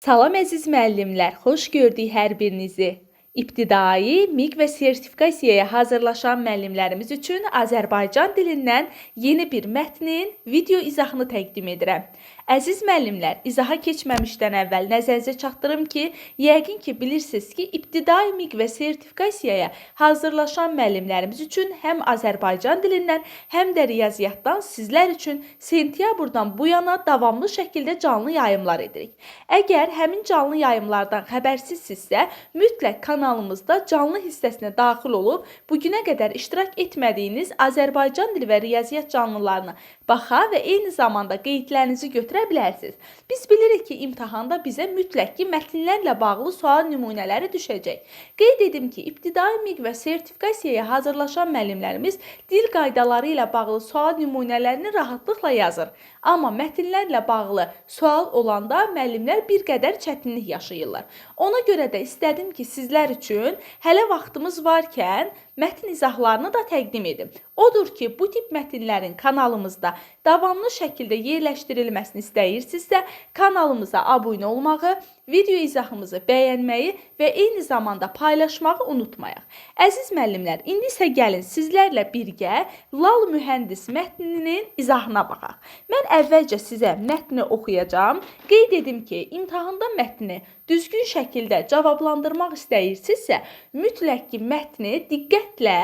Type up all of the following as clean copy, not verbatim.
Salam əziz müəllimlər, xoş gördük hər birinizi. İbtidai, MİQ və sertifikasiyaya hazırlaşan müəllimlərimiz üçün Azərbaycan dilindən yeni bir mətnin video izahını təqdim edirəm. Əziz müəllimlər, izaha keçməmişdən əvvəl nəzərinizə çatdırım ki, yəqin ki, bilirsiniz ki, İbtidai, MİQ və sertifikasiyaya hazırlaşan müəllimlərimiz üçün həm Azərbaycan dilindən, həm də riyaziyyatdan sizlər üçün sentyabrdan bu yana davamlı şəkildə canlı yayımlar edirik. Əgər həmin canlı yayımlardan xəbərsizsinizsə, mütləq kanalımızda canlı hissəsinə daxil olub, bugünə qədər iştirak etmədiyiniz Azərbaycan dili və riyaziyyat canlılarına baxa və eyni zamanda qeydlərinizi götürə bilərsiniz. Biz bilirik ki, imtahanda bizə mütləq ki, mətnlərlə bağlı sual nümunələri düşəcək. Qeyd edim ki, İbtidai, MİQ və sertifikasiyaya hazırlaşan müəllimlərimiz dil qaydaları ilə bağlı sual nümunələrini rahatlıqla yazır. Amma mətnlərlə bağlı sual olanda müəllimlər bir qədər çətinlik yaşayırlar. Ona görə də istədim ki, sizlər üçün hələ vaxtımız varkən mətn izahlarını da təqdim edim. Odur ki, bu tip mətnlərin kanalımızda davamlı şəkildə yerləşdirilməsini istəyirsinizsə, kanalımıza abunə olmağı, video izahımızı bəyənməyi və eyni zamanda paylaşmağı unutmayaq. Əziz müəllimlər, indi isə gəlin sizlərlə birgə Lal mühəndis mətninin izahına baxaq. Mən əvvəlcə sizə mətni oxuyacağam. Qeyd edim ki, imtahanda mətni düzgün şəkildə cavablandırmaq istəyirsinizsə, mütləq ki, mətni diqqətlə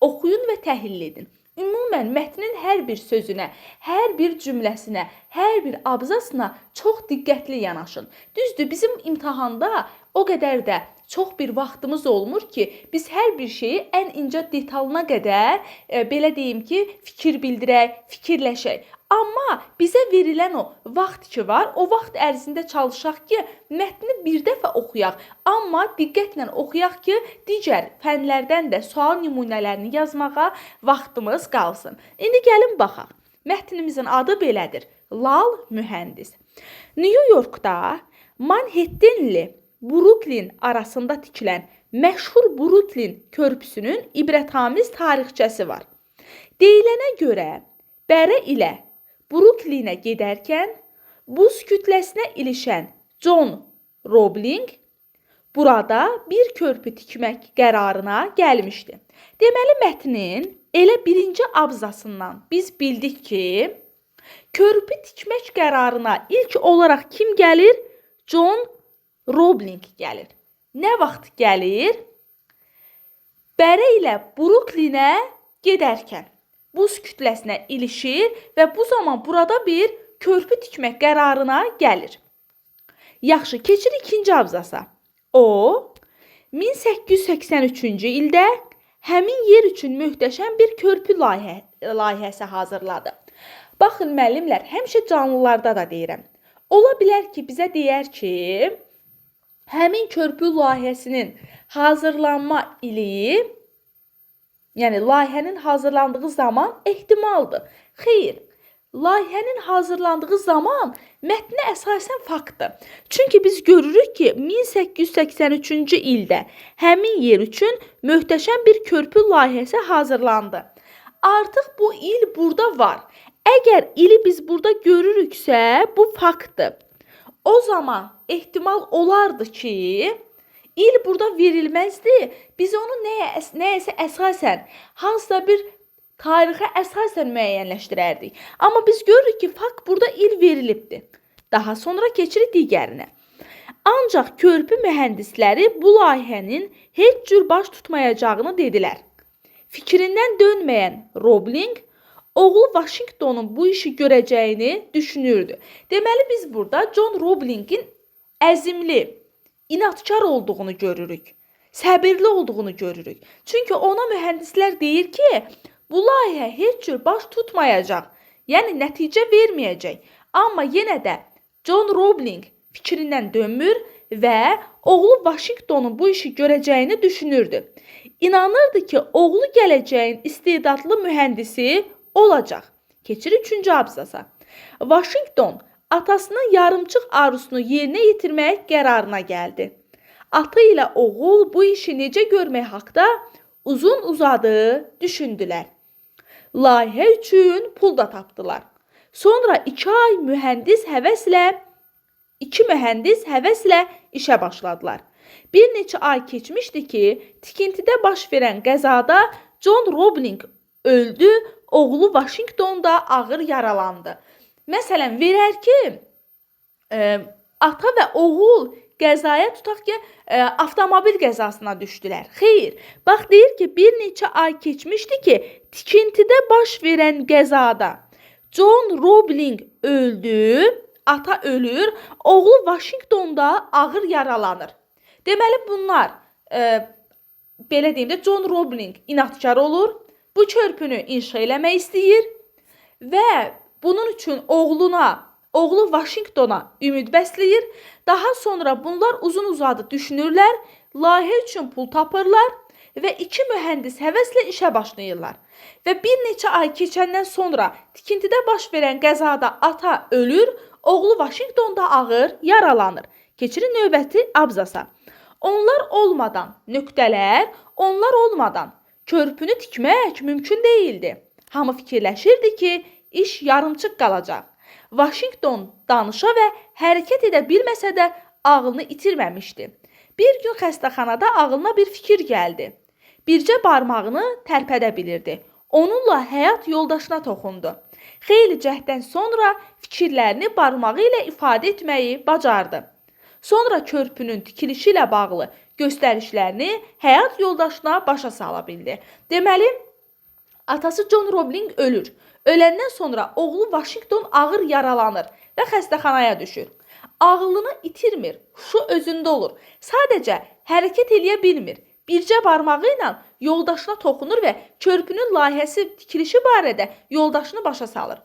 oxuyun və təhlil edin. Ümumən, mətnin hər bir sözünə, hər bir cümləsinə, hər bir abzasına çox diqqətli yanaşın. Düzdür, bizim imtahanda o qədər də çox bir vaxtımız olmur ki, biz hər bir şeyi ən incə detalına qədər, belə deyim ki, fikir bildirək, fikirləşək. Amma bizə verilən o vaxt ki var, o vaxt ərzində çalışaq ki, mətni bir dəfə oxuyaq. Amma diqqətlə oxuyaq ki, digər fənlərdən də sual nümunələrini yazmağa vaxtımız qalsın. İndi gəlin baxaq. Mətnimizin adı belədir. Lal mühəndis. New Yorkda Manhattanli Brooklyn arasında tikilən məşhur Brooklyn körpüsünün ibrətamiz tarixçəsi var. Deyilənə görə, Bərə ilə Brooklynə gedərkən buz kütləsinə ilişən John Roebling burada bir körpü tikmək qərarına gəlmişdi. Deməli, mətnin elə birinci abzasından biz bildik ki, körpü tikmək qərarına ilk olaraq kim gəlir? John Roebling gəlir. Nə vaxt gəlir? Bərə ilə Brooklynə gedərkən buz kütləsinə ilişir və bu zaman burada bir körpü tikmək qərarına gəlir. Yaxşı, keçir ikinci abzasa. O, 1883-cü ildə həmin yer üçün möhtəşəm bir körpü layihəsi hazırladı. Baxın, müəllimlər, həmişə canlılarda da deyirəm. Ola bilər ki, bizə deyər ki, həmin körpü layihəsinin hazırlanma ili, yəni layihənin hazırlandığı zaman ehtimaldır. Xeyr, layihənin hazırlandığı zaman mətnə əsasən faktdır. Çünki biz görürük ki, 1883-cü ildə həmin yer üçün möhtəşəm bir körpü layihəsi hazırlandı. Artıq bu il burada var. Əgər ili biz burada görürüksə, bu faktdır. O zaman ehtimal olardı ki, il burada verilməzdi. Biz onu nəyəsə əsasən, hansısa bir tarixə əsasən müəyyənləşdirərdik. Amma biz görürük ki, fakt burada il verilibdir. Daha sonra keçirik digərinə. Ancaq körpü mühəndisləri bu layihənin heç cür baş tutmayacağını dedilər. Fikrindən dönməyən Roebling, oğlu Washingtonun bu işi görəcəyini düşünürdü. Deməli, biz burada John Roeblingin əzimli, inadkar olduğunu görürük. Səbirli olduğunu görürük. Çünki ona mühəndislər deyir ki, bu layihə heç cür baş tutmayacaq. Yəni, nəticə verməyəcək. Amma yenə də John Roebling fikrindən dönmür və oğlu Washingtonun bu işi görəcəyini düşünürdü. İnanırdı ki, oğlu gələcəyin istedadlı mühəndisi olacaq. Keçir üçüncü abzasa. Washington atasının yarımçıq arzusunu yerinə yetirmək qərarına gəldi. Ata ilə oğul bu işi necə görmək haqda uzun uzadı düşündülər. Layihə üçün pul da tapdılar. Sonra 2 ay mühəndis həvəslə İki mühəndis həvəslə işə başladılar. Bir neçə ay keçmişdi ki, tikintidə baş verən qəzada John Roebling öldü, oğlu Washington da ağır yaralandı. Məsələn, verər ki, ata və oğul qəzaya tutaq ki, avtomobil qəzasına düşdülər. Xeyr, bax deyir ki, bir neçə ay keçmişdi ki, tikintidə baş verən qəzada John Roebling öldü, ata ölür, oğlu Washington da ağır yaralanır. Deməli bunlar, belə deyim də, John Roebling inadkar olur, bu körpünü inşa eləmək istəyir və bunun üçün oğlu Washingtona ümid bəsləyir. Daha sonra bunlar uzun-uzadı düşünürlər, layihə üçün pul tapırlar və iki mühəndis həvəslə işə başlayırlar. Və bir neçə ay keçəndən sonra tikintidə baş verən qəzada ata ölür, oğlu Washington da ağır yaralanır. Keçirin növbəti abzasa. Onlar olmadan nöqtələr, onlar olmadan körpünü tikmək mümkün değildi. Hamı fikirləşirdi ki, iş yarımçıq qalacaq. Washington danışa və hərəkət edə bilməsə də ağlını itirməmişdi. Bir gün xəstəxanada ağlına bir fikir gəldi. Bircə barmağını tərpədə bilirdi. Onunla həyat yoldaşına toxundu. Xeyli cəhddən sonra fikirlərini barmağı ilə ifadə etməyi bacardı. Sonra körpünün tikilişi ilə bağlı göstərişlərini həyat yoldaşına başa sala bildi. Deməli, atası John Roebling ölür. Öləndən sonra oğlu Washington ağır yaralanır və xəstəxanaya düşür. Ağlını itirmir, şu özündə olur. Sadəcə hərəkət eləyə bilmir. Bircə barmağı ilə yoldaşına toxunur və körpünün layihəsi tikilişi barədə yoldaşını başa salır.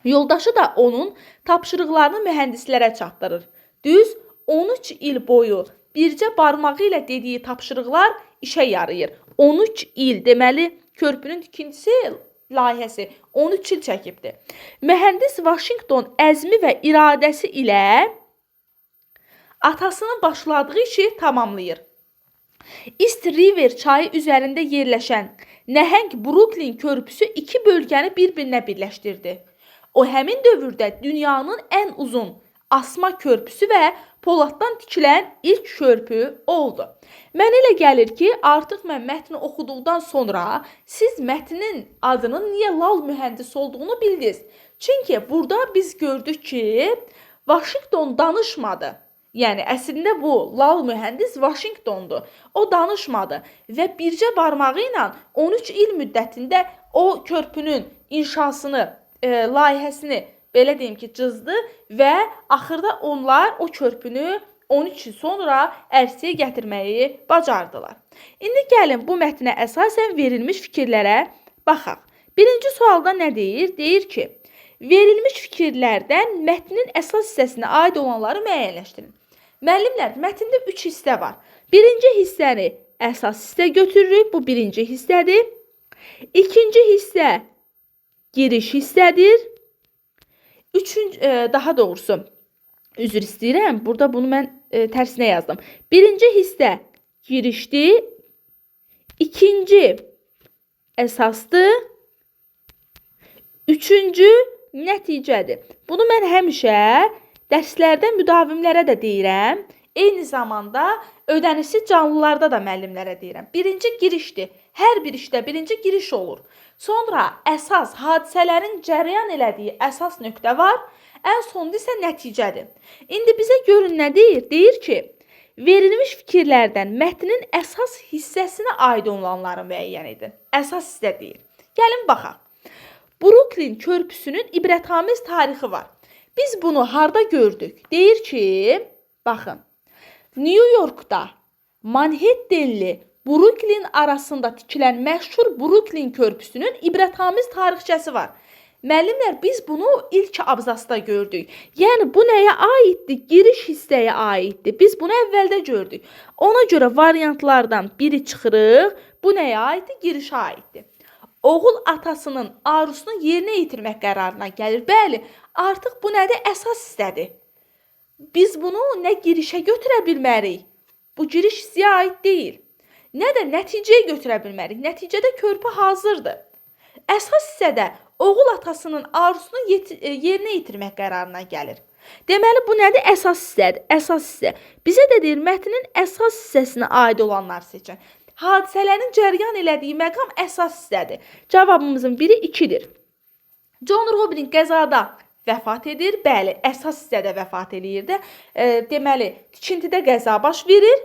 Yoldaşı da onun tapşırıqlarını mühəndislərə çatdırır. Düz 13 il boyu bircə barmağı ilə dediyi tapşırıqlar işə yarayır. 13 il, deməli körpünün tikintisi layihəsi 13 il çəkibdir. Mühəndis Washington əzmi və iradəsi ilə atasının başladığı işi tamamlayır. East River çayı üzərində yerləşən nəhəng Brooklyn körpüsü iki bölgəni bir-birinə birləşdirdi. O həmin dövrdə dünyanın ən uzun asma körpüsü və poladdan tikilən ilk körpü oldu. Mənə elə gəlir ki, artıq mən mətni oxuduqdan sonra siz mətnin adının niyə Lal mühəndis olduğunu bildiniz. Çünki burada biz gördük ki, Washington danışmadı. Yəni əslində bu Lal mühəndis Washingtondur. O danışmadı və bircə barmağı ilə 13 il müddətində o körpünün inşasını, layihəsini belə deyim ki, cızdı və axırda onlar o körpünü 13 il sonra ərsəyə gətirməyi bacardılar. İndi gəlin bu mətnə əsasən verilmiş fikirlərə baxaq. Birinci sualda nə deyir? Deyir ki, verilmiş fikirlərdən mətnin əsas hissəsinə aid olanları müəyyənləşdirin. Müəllimlər, mətndə 3 hissə var. Birinci hissəni əsas hissə götürürük. Bu birinci hissədir. İkinci hissə giriş hissədir. Daha doğrusu, üzr istəyirəm. Burada bunu mən tərsinə yazdım. Birinci hissə girişdir. İkinci əsasdır. Üçüncü nəticədir. Bunu mən həmişə dərslərdə müdavimlərə də deyirəm. Eyni zamanda ödənişli canlılarda da müəllimlərə deyirəm. Birinci girişdir. Hər bir işdə birinci giriş olur. Sonra əsas hadisələrin cərəyan elədiyi əsas nöqtə var. Ən sonunda isə nəticədir. İndi bizə görün nə deyir? Deyir ki, verilmiş fikirlərdən mətnin əsas hissəsinə aid olanları müəyyən edin. Əsas hissə deyir. Gəlin baxaq. Brooklyn körpüsünün ibrətamiz tarixi var. Biz bunu harda gördük? Deyir ki, baxın, New Yorkda Manhattanli Brooklyn arasında tikilən məşhur Brooklyn körpüsünün ibrətamiz tarixçəsi var. Müəllimlər, biz bunu ilk abzasda gördük. Yəni, bu nəyə aiddir? Giriş hissəyə aiddir. Biz bunu əvvəldə gördük. Ona görə variantlardan biri çıxırıq. Bu nəyə aiddir? Girişə aiddir. Oğul atasının arzusunu yerinə yetirmək qərarına gəlir. Bəli, artıq bu nədir? Əsas hissədir. Biz bunu nə girişə götürə bilmərik. Bu giriş hissəyə aid deyil. Nə də nəticəyə götürə bilmərik. Nəticədə körpü hazırdır. Əsas hissədə oğul atasının arzusunu yerinə yetirmək qərarına gəlir. Deməli, bu nədir? Əsas hissədir. Əsas hissə. Bizə də deyir, mətnin əsas hissəsinə aid olanlar seçin. Hadisələrin cəryan elədiyi məqam əsas hissədir. Cavabımızın biri 2-dir. John Robbins qəzada vəfat edir. Bəli, əsas hissədə vəfat edir. Deməli, tikintidə qəza baş verir.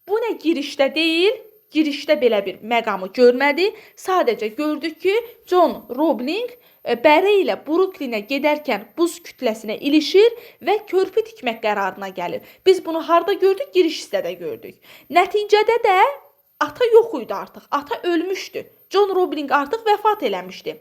Bu nə girişdə deyil. Girişdə belə bir məqamı görmədi. Sadəcə gördük ki, John Robbins Bəri ilə Brooklynə gedərkən buz kütləsinə ilişir və körpü tikmək qərarına gəlir. Biz bunu harda gördük? Giriş hissədə gördük. Nəticədə də ata yox idi artıq. Ata ölmüşdü. John Robbins artıq vəfat eləmişdi.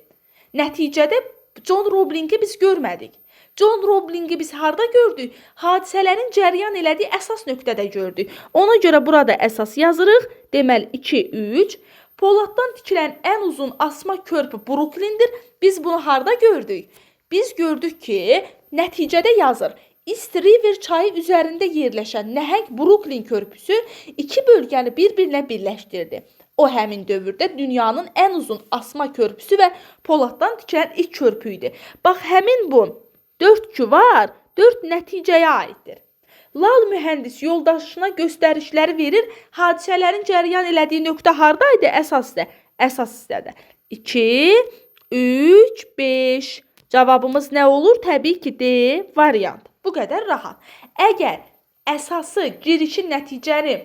Nəticədə John Robbins'i biz görmədik. John Robbins'i biz harda gördük? Hadisələrin cəryan elədiyi əsas nöqtədə gördük. Ona görə burada əsas yazırıq. Deməli 2, 3. Poladdan tikilən ən uzun asma körpü Brooklyn'dir. Biz bunu harda gördük? Biz gördük ki, nəticədə yazır. East River çayı üzərində yerləşən nəhəng Brooklyn körpüsü iki bölgəni bir-birinə birləşdirdi. O həmin dövrdə dünyanın ən uzun asma körpüsü və poladdan tikilən ilk körpü idi. Bax, həmin bu 4 ki var, 4 nəticəyə aiddir. Lal mühəndis yoldaşına göstərişləri verir. Hadisələrin cəryan elədiyi nöqtə hardaydı? Əsas hissədə. 2, 3, 5. Cavabımız nə olur? Təbii ki, D variant. Bu qədər rahat. Əgər əsası, girişi, nəticəni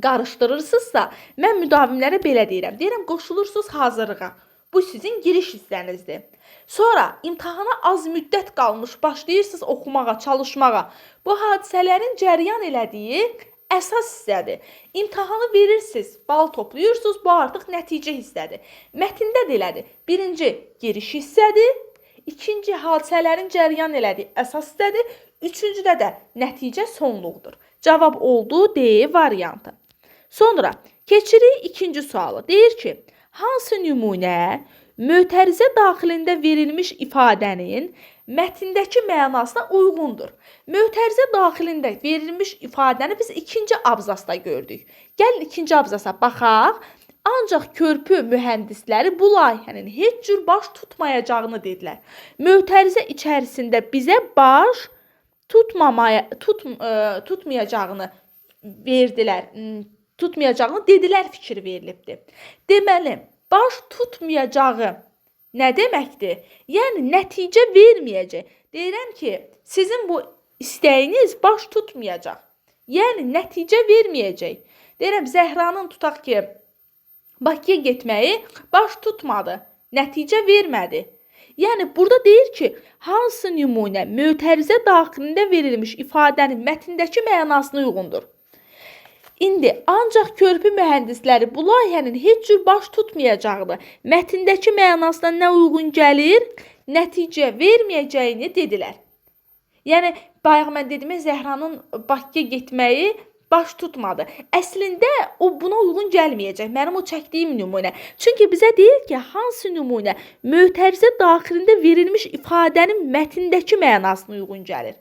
qarışdırırsınızsa, mən müdavimlərə belə deyirəm. Deyirəm, qoşulursunuz hazırlığa. Bu sizin giriş hissənizdir. Sonra imtahana az müddət qalmış, başlayırsınız oxumağa, çalışmağa. Bu hadisələrin cəryan elədiyi əsas hissədir. İmtahanı verirsiniz, bal toplayırsınız, bu artıq nəticə hissədir. Mətndə də elədir. Birinci giriş hissədir, ikinci hadisələrin cəryan elədiyi əsas hissədir, üçüncüdə də nəticə sonluqdur. Cavab oldu D variantı. Sonra keçirik ikinci sualı. Deyir ki, hansı nümunə mötərizə daxilində verilmiş ifadənin mətndəki mənasına uyğundur? Mötərizə daxilində verilmiş ifadəni biz ikinci abzasda gördük. Gəlin ikinci abzasa baxaq. Ancaq körpü mühəndisləri bu layihənin heç cür baş tutmayacağını dedilər. Mötərizə içərisində bizə baş tutmayacağını verdilər. Tutmayacağını dedilər fikir verilibdir. Deməli, baş tutmayacağı nə deməkdir? Yəni, nəticə verməyəcək. Deyirəm ki, sizin bu istəyiniz baş tutmayacaq. Yəni, nəticə verməyəcək. Deyirəm, Zəhranın tutaq ki, Bakıya getməyi baş tutmadı. Nəticə vermədi. Yəni, burada deyir ki, hansı nümunə mötərizə daxilində verilmiş ifadənin mətndəki mənasına uyğundur? İndi ancaq körpü mühəndisləri bu layihənin heç cür baş tutmayacağını, mətndəki mənasına nə uyğun gəlir, nəticə verməyəcəyini dedilər. Yəni, bayaq mən dedim, Zəhranın Bakıya getməyi baş tutmadı. Əslində, o buna uyğun gəlməyəcək. Mənim o çəkdiyim nümunə. Çünki bizə deyir ki, hansı nümunə mötərizə daxilində verilmiş ifadənin mətndəki mənasına uyğun gəlir.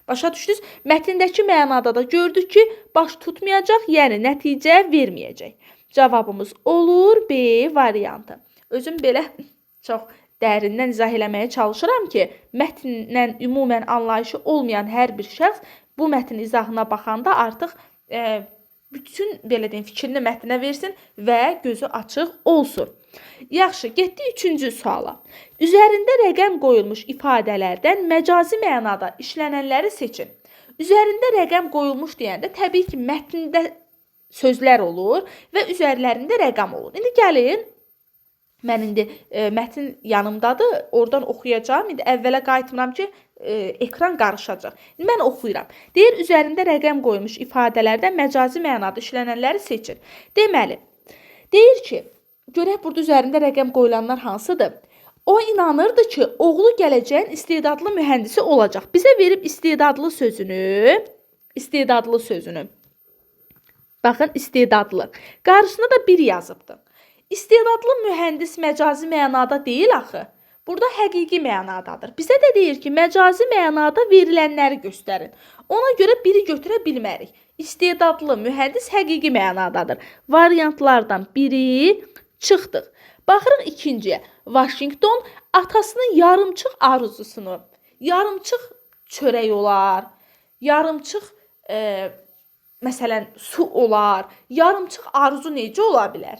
Başa düşdünüz? Mətndəki mənada da gördük ki, baş tutmayacaq, yəni nəticə verməyəcək. Cavabımız olur B variantı. Özüm belə çox dərindən izah eləməyə çalışıram ki, mətndən ümumən anlayışı olmayan hər bir şəxs bu mətnin izahına baxanda artıq bütün belə deyim, fikrini mətnə versin və gözü açıq olsun. Yaxşı, getdik üçüncü suala. Üzərində rəqəm qoyulmuş ifadələrdən məcazi mənada işlənənləri seçin. Üzərində rəqəm qoyulmuş deyəndə təbii ki, mətndə sözlər olur və üzərlərində rəqəm olur. İndi gəlin, mən indi mətn yanımdadır, oradan oxuyacağım. İndi əvvələ qayıtmıram ki, ekran qarışacaq. İndi mən oxuyuram. Deyir, üzərində rəqəm qoyulmuş ifadələrdən məcazi mənada işlənənləri seçin. Deməli, deyir ki, görək burada üzərində rəqəm qoyulanlar hansıdır? O inanırdı ki, oğlu gələcəyin istedadlı mühəndisi olacaq. Bizə verib istedadlı sözünü. Baxın, istedadlı. Qarşısına da bir yazıbdır. İstedadlı mühəndis məcazi mənada deyil axı. Burada həqiqi mənadadır. Bizə də deyir ki, məcazi mənada verilənləri göstərin. Ona görə biri götürə bilmərik. İstedadlı mühəndis həqiqi mənadadır. Variantlardan biri çıxdıq. Baxırıq ikinciyə. Washington atasının yarımçıq arzusunu. Yarımçıq çörək olar, yarımçıq məsələn su olar, yarımçıq arzu necə ola bilər?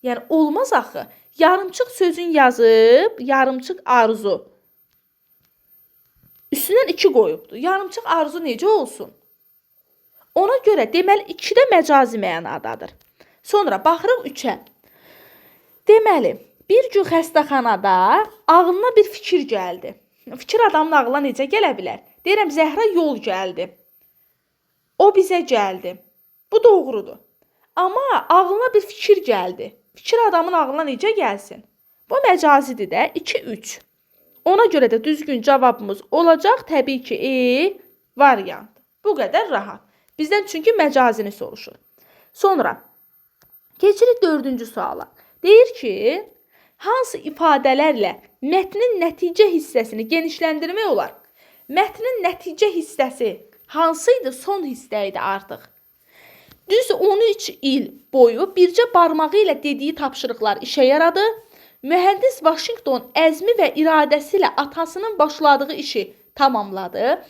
Yəni olmaz axı. Yarımçıq sözün yazıb, yarımçıq arzu. Üstündən 2 qoyubdur. Yarımçıq arzu necə olsun? Ona görə deməli 2 də məcazi mənadadır. Sonra baxırıq 3-ə. Deməli, bir gün xəstəxanada ağlına bir fikir gəldi. Fikir adamın ağlına necə gələ bilər? Deyirəm, Zəhra yol gəldi. O bizə gəldi. Bu doğrudur. Amma ağlına bir fikir gəldi. Fikir adamın ağlına necə gəlsin? Bu məcazidir də 2-3. Ona görə də düzgün cavabımız olacaq təbii ki, variant. Bu qədər rahat. Bizdən çünki məcazini soruşur. Sonra keçirik 4-cü suala. Deyir ki, hansı ifadələrlə mətnin nəticə hissəsini genişləndirmək olar? Mətnin nəticə hissəsi hansıydı? Son hissə idi artıq. Düz 13 il boyu bircə barmağı ilə dediyi tapşırıqlar işə yaradı. Mühəndis Washington əzmi və iradəsi ilə atasının başladığı işi tamamladı.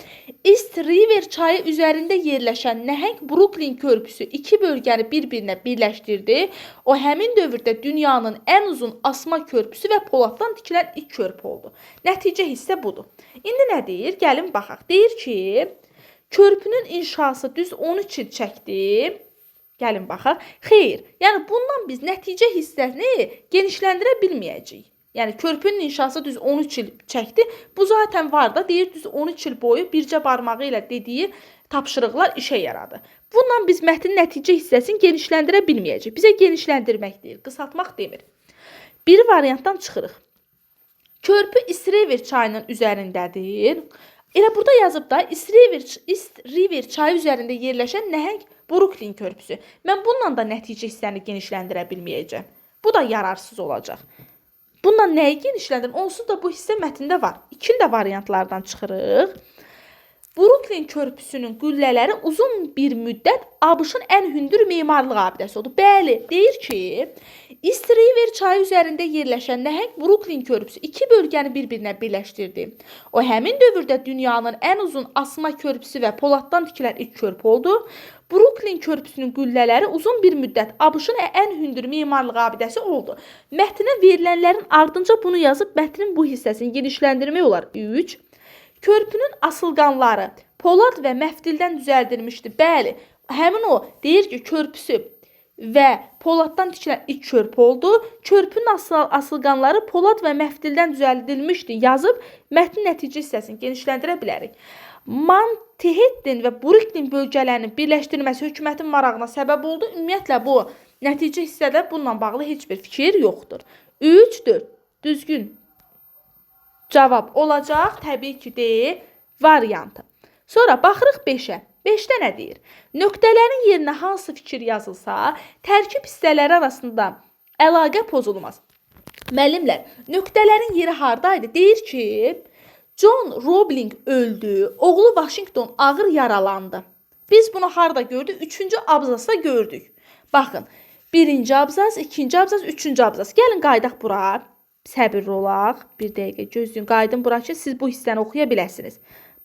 East River çayı üzərində yerləşən nəhəng Brooklyn körpüsü 2 bölgəni bir-birinə birləşdirdi. O həmin dövrdə dünyanın ən uzun asma körpüsü və poladdan tikilən ilk körpü oldu. Nəticə hissə budur. İndi nə deyir? Gəlin baxaq. Deyir ki, körpünün inşası düz 13 il çəkdi. Gəlin baxaq. Xeyr, yəni bundan biz nəticə hissəsini genişləndirə bilməyəcəyik. Yəni körpünün inşası düz 13 il çəkdi. Bu zaten var da, deyir düz 13 il boyu bircə barmağı ilə dediyi tapşırıqlar işə yaradı. Bundan biz mətnin nəticə hissəsini genişləndirə bilməyəcəyik. Bizə genişləndirmək deyir, qısaltmaq demir. Bir variantdan çıxırıq. Körpü East River çayının üzərindədir. Elə burada yazıb da East River çayı üzərində yerləşən nəhəng Brooklyn körpüsü. Mən bununla da nəticə hissəni genişləndirə bilməyəcəm. Bu da yararsız olacaq. Bundan nəyi genişləndirim? Onsuz da bu hissə mətndə var. İkinci də variantlardan çıxırıq. Brooklyn körpüsünün qüllələri uzun bir müddət ABŞ-ın ən hündür memarlıq abidəsi oldu. Bəli, deyir ki, East River çayı üzərində yerləşən nəhəng Brooklyn körpüsü 2 bölgəni bir-birinə birləşdirdi. O həmin dövrdə dünyanın ən uzun asma körpüsü və poladdan tikilən ilk körpü oldu. Brooklyn körpüsünün qüllələri uzun bir müddət ABŞ-ın ən hündür memarlıq abidəsi oldu. Mətnə verilənlərin ardınca bunu yazıb mətnin bu hissəsini genişləndirmək olar. 3. Körpünün asılqanları polad və məftildən düzəldilmişdi. Bəli, həmin o deyir ki, körpüsü və poladdan tikilən ilk körpü oldu. Körpünün asılqanları polad və məftildən düzəldilmişdi. Yazıb mətnin nəticə hissəsini genişləndirə bilərik. Manhattan və Brooklyn bölgələrinin birləşdirilməsi hökumətin marağına səbəb oldu. Ümumiyyətlə bu nəticə hissədə bununla bağlı heç bir fikir yoxdur. 3-4 düzgün cavab olacaq. Təbii ki, deyil variantı. Sonra baxırıq 5-ə. 5-də nə deyir? Nöqtələrin yerinə hansı fikir yazılsa, tərkib hissələri arasında əlaqə pozulmaz. Müəllimlər, nöqtələrin yeri hardaydı? Deyir ki, John Roebling öldü, oğlu Washington ağır yaralandı. Biz bunu harda gördük? 3-cü abzasda gördük. Baxın, 1-ci abzas, 2-ci abzas, 3-cü abzas. Gəlin qaydaq bura. Səbirli olaq. Bir dəqiqə gözləyin. Qaydın bura ki, siz bu hissəni oxuya biləsiniz.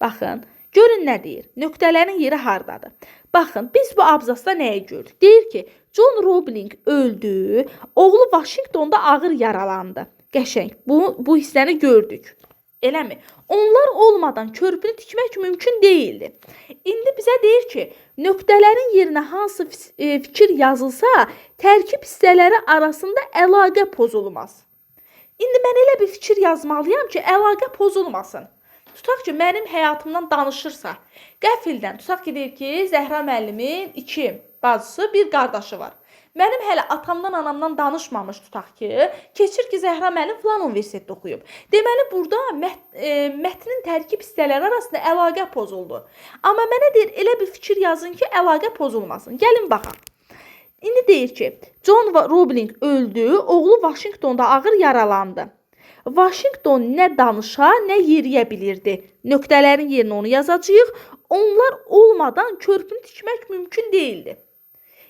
Baxın, görün nə deyir? Nöqtələrin yeri hardadır? Baxın, biz bu abzasda nəyi gördük? Deyir ki, John Roebling öldü, oğlu Washingtonda ağır yaralandı. Qəşəng. Bu hissəni gördük. Eləmi? Onlar olmadan körpünü tikmək mümkün deyildi. İndi bizə deyir ki, nöqtələrin yerinə hansı fikir yazılsa, tərkib hissələri arasında əlaqə pozulmaz. İndi mən elə bir fikir yazmalıyam ki, əlaqə pozulmasın. Tutaq ki, mənim həyatımdan danışırsa, qəfildən tutaq ki, deyir ki, Zəhra müəllimin 2 bacısı, bir qardaşı var. Mənim hələ atamdan, anamdan danışmamış tutaq ki, keçir ki, Zəhra müəllim filan universitetdə oxuyub. Deməli, burada mətnin tərkib hissələri arasında əlaqə pozuldu. Amma mənə deyir, elə bir fikir yazın ki, əlaqə pozulmasın. Gəlin baxaq. İndi deyir ki, John Roebling öldü, oğlu Washingtonda ağır yaralandı. Washington nə danışa, nə yeriyə bilirdi. Nöqtələrin yerinə onu yazacağıq. Onlar olmadan körpünü tikmək mümkün deyildi.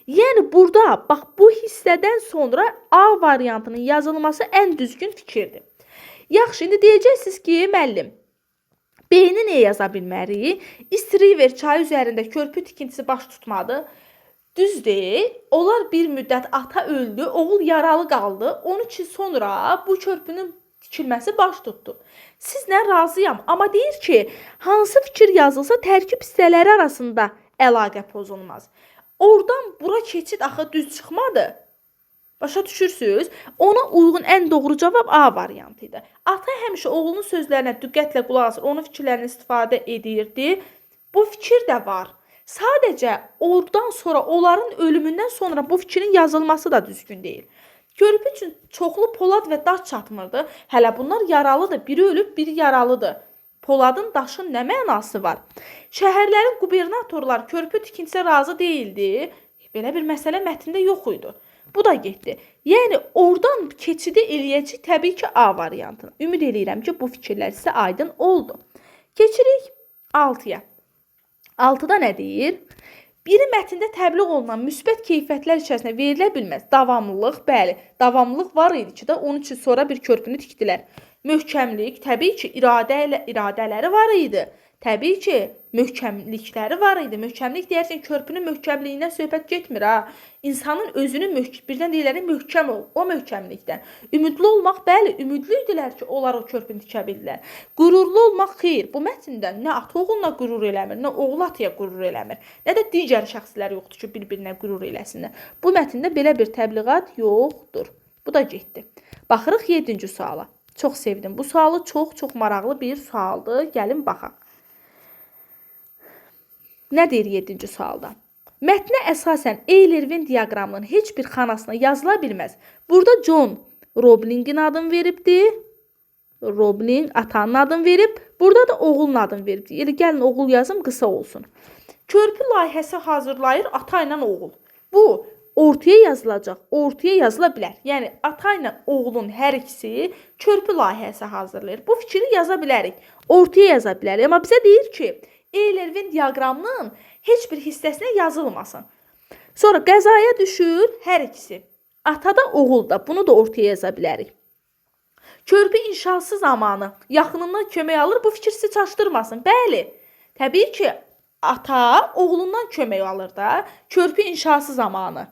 Yəni burada, bax bu hissədən sonra A variantının yazılması ən düzgün fikirdir. Yaxşı, indi deyəcəksiniz ki, müəllim, B B-ni nəyə yaza bilmərik? East River çayı üzərində körpü tikintisi baş tutmadı. Düzdür, onlar bir müddət ata öldü, oğul yaralı qaldı. Onun üçün sonra bu körpünün tikilməsi baş tutdu. Sizlə razıyam, amma deyir ki, hansı fikir yazılsa tərkib hissələri arasında əlaqə pozulmaz. Oradan bura keçid axı düz çıxmadı. Başa düşürsünüz? Ona uyğun ən doğru cavab A variantı idi. Ata həmişə oğlunun sözlərinə diqqətlə qulaq asır, onun fikirlərini istifadə edirdi. Bu fikir də var. Sadəcə oradan sonra, onların ölümündən sonra bu fikrin yazılması da düzgün deyil. Körpü üçün çoxlu polad və daş çatmırdı. Hələ bunlar yaralıdır. Biri ölüb, biri yaralıdır. Poladın, daşın nə mənası var? Şəhərlərin qubernatorları körpü tikintisə razı deyildi. Belə bir məsələ mətndə yox idi. Bu da getdi. Yəni, oradan keçidi eləyəcək təbii ki, A variantını. Ümid edirəm ki, bu fikirlər sizə aydın oldu. Keçirik 6-ya. 6-da nə deyir? Biri mətndə təbliğ olunan müsbət keyfiyyətlər içərisində verilə bilməz. Davamlılıq, bəli, davamlılıq var idi ki, onun üçün sonra bir körpünü tikdilər. Möhkəmlik, təbii ki, iradələri var idi. Təbii ki, möhkəmlikləri var idi. Möhkəmlik deyərsən, körpünün möhkəmliyindən söhbət getmir, ha. İnsanın özünün birdən deyirlər, möhkəm ol, o möhkəmlikdən. Ümidli olmaq, bəli, ümidli idilər ki, onlar o körpünü tikə bildilər. Qürurlu olmaq, xeyr, bu mətndən nə ata oğluna qürur eləmir, nə oğul ataya qürur eləmir, nə də digər şəxslər yoxdur ki, bir-birinə qürur eləsinlər. Bu mətndə belə bir təbliğat yoxdur. Bu da getdi. Baxırıq 7-ci suala. Çox sevdim. Bu sualı çox maraqlı bir sualdır. Gəlin baxaq. Nə deyir 7-ci sualda? Mətnə əsasən Euler-Venn diaqramının heç bir xanasına yazıla bilməz. Burada John Roblingin adını veribdi. Robling atanın adını verib. Burada da oğulun adını veribdi. Yəni, gəlin oğul yazım, qısa olsun. Körpü layihəsi hazırlayır ata ilə oğul. Bu, ortaya yazılacaq, ortaya yazıla bilər. Yəni, ata ilə oğulun hər ikisi körpü layihəsi hazırlayır. Bu fikri yaza bilərik, ortaya yaza bilərik. Amma bizə deyir ki, Euler-Venn diaqramının heç bir hissəsinə yazılmasın. Sonra qəzaya düşür hər ikisi. Ata da, oğul da. Bunu da ortaya yaza bilərik. Körpü inşası zamanı yaxınından kömək alır. Bu fikir sizi çaşdırmasın. Bəli, təbii ki, ata oğlundan kömək alır da. Körpü inşası zamanı.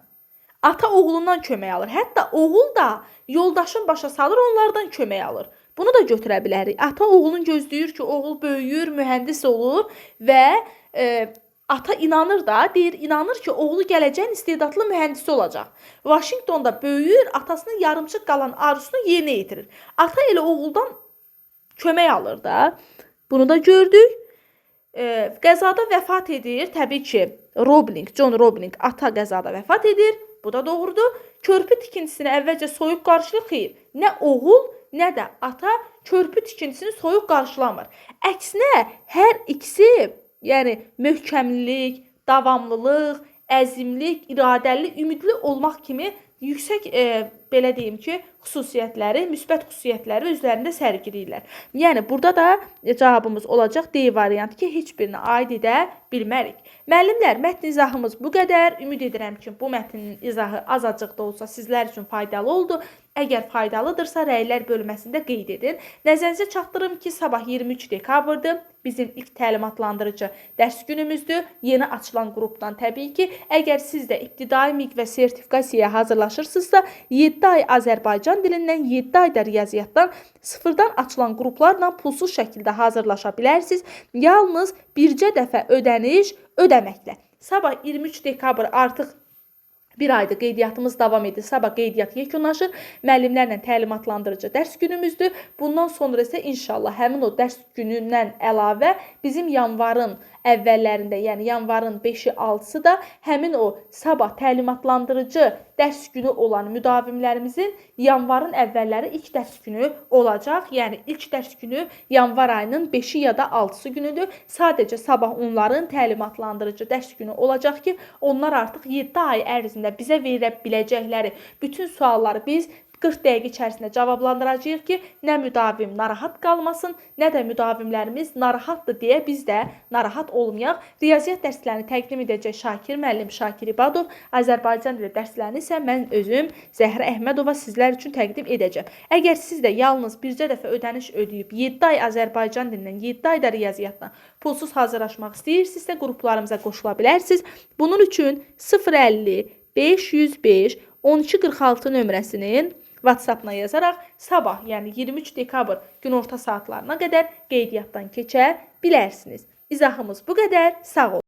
Ata oğlundan kömək alır. Hətta oğul da yoldaşın başa salır, onlardan kömək alır. Bunu da götürə bilərik. Ata oğlunu gözləyir ki, oğul böyüyür, mühəndis olur və ata inanır da, deyir, inanır ki, oğlu gələcəyin istedadlı mühəndisi olacaq. Washingtonda böyüyür, atasının yarımçıq qalan arzusunu yerinə yetirir. Ata elə oğuldan kömək alır da. Bunu da gördük. Qəzada vəfat edir. Təbii ki, John Robling ata qəzada vəfat edir. Bu da doğrudur. Körpü tikintisinə əvvəlcə soyuq qarşılıq xeyir. Nə oğul, nə də ata körpü tikintisini soyuq qarşılamır. Əksinə, hər ikisi, yəni möhkəmlilik, davamlılıq, əzimlik, iradəli, ümidli olmaq kimi yüksək, belə deyim ki, xüsusiyyətləri, müsbət xüsusiyyətləri özlərində sərgiləyirlər. Yəni, burada da cavabımız olacaq D variantı ki, heç birinə aid edə bilmərik. Müəllimlər, mətn izahımız bu qədər. Ümid edirəm ki, bu mətnin izahı azacıq da olsa sizlər üçün faydalı oldu. Əgər faydalıdırsa, rəylər bölməsində qeyd edin. Nəzərinizə çatdırım ki, sabah 23 dekabrdır. Bizim ilk təlimatlandırıcı dərs günümüzdür. Yeni açılan qrupdan təbii ki, əgər siz də ibtidai MİQ və sertifikasiyaya hazırlaşırsınızsa, 7 ay Azərbaycan dilindən, 7 ayda riyaziyyatdan sıfırdan açılan qruplarla pulsuz şəkildə hazırlaşa bilərsiniz. Yalnız bircə dəfə ödəniş ödəməklə. Sabah 23 dekabr artıq bir ayda qeydiyyatımız davam edir. Sabah qeydiyyat yekunlaşır. Müəllimlərlə təlimatlandırıcı dərs günümüzdür. Bundan sonra isə inşallah həmin o dərs günündən əlavə bizim yanvarın əvvəllərində, yəni yanvarın 5-i 6-sı da həmin o sabah təlimatlandırıcı dərs günü olan müdavimlərimizin yanvarın əvvəlləri ilk dərs günü olacaq. Yəni ilk dərs günü yanvar ayının 5-i ya da 6-sı günüdür. Sadəcə sabah onların təlimatlandırıcı dərs günü olacaq ki, onlar artıq 7 ay ərzində bizə verə biləcəkləri bütün sualları biz 40 dəqiqə içərisində cavablandıracağıq ki, nə müdavim narahat qalmasın, nə də müdavimlərimiz narahatdır deyə biz də narahat olmayaq. Riyaziyyat dərslərini təqdim edəcək Şakir müəllim Şakir İbadov, Azərbaycan dili dərslərini isə mən özüm Zəhrə Əhmədova sizlər üçün təqdim edəcəm. Əgər siz də yalnız bircə dəfə ödəniş ödəyib 7 ay Azərbaycan dilindən, 7 ay da riyaziyyatdan pulsuz hazırlaşmaq istəyirsinizsə qruplarımıza qoşula bilərsiniz. Bunun üçün 050 505 1246 nömrəsinin WhatsApp-na yazaraq sabah, yəni 23 dekabr günorta saatlarına qədər qeydiyyatdan keçə bilərsiniz. İzahımız bu qədər. Sağ olun.